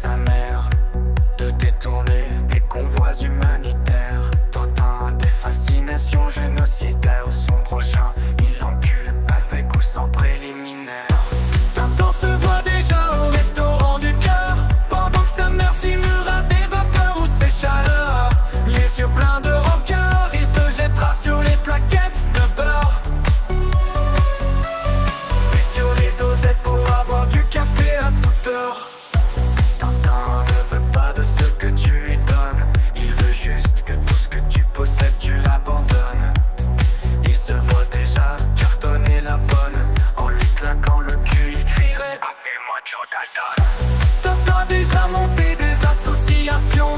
sa mère de détourner des convois humanitaires. Tintin, des fascinations génocidaires. Son prochain, il l'encule avec ou sans préliminaire. Tintin se voit déjà au restaurant du cœur, pendant que sa mère simulera des vapeurs ou ses chaleurs. Les yeux pleins de rancœur, il se jettera sur les plaquettes de beurre et sur les dosettes pour avoir du café à toute heure. Tintin ne veut pas de ce que tu lui donnes, il veut juste que tout ce que tu possèdes tu l'abandonnes. Il se voit déjà cartonner la bonne, en lui claquant le cul il crierait appelle-moi Joe Dalton. Tintin a déjà monté des associations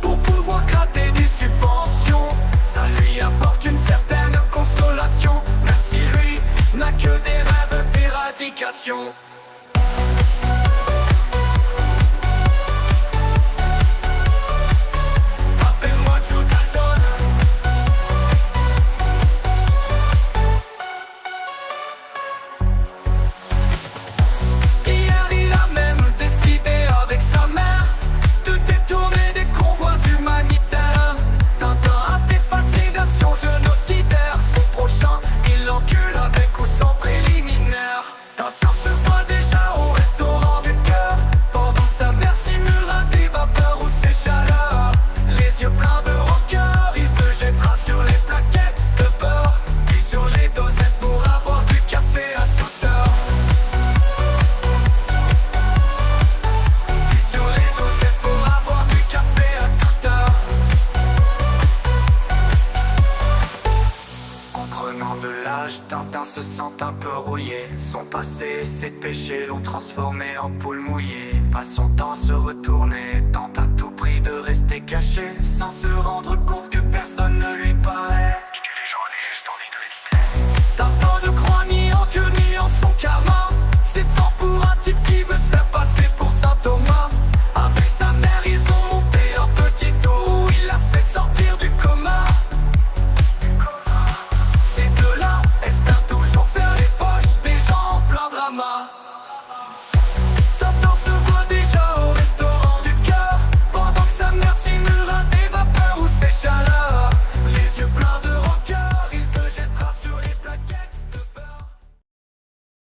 pour pouvoir gratter des subventions. Ça lui apporte une certaine consolation, même si lui n'a que des rêves d'éradication. Appelle-moi Joe Dalton. Hier il a même décidé avec sa mère de détourner des convois humanitaires. Tintin a des fascinations génocidaires. Son prochain, il l'encule avec ou sans préliminaire. Tintin se voit déjà au restaurant du cœur, pendant que sa mère simulera des vapeurs ou ses chaleurs. Les yeux pleins de rancœur, il se jettera sur les plaquettes de beurre, puis sur les dosettes pour avoir du café à toute heure. Puis sur les dosettes pour avoir du café à toute heure. En prenant de l'âge, Tintin se sent un peu rouillé. Son passé et ses péchés l'ont transformé en poule mouillée. Passe son temps à se retourner, tente à tout prix de rester caché, sans se rendre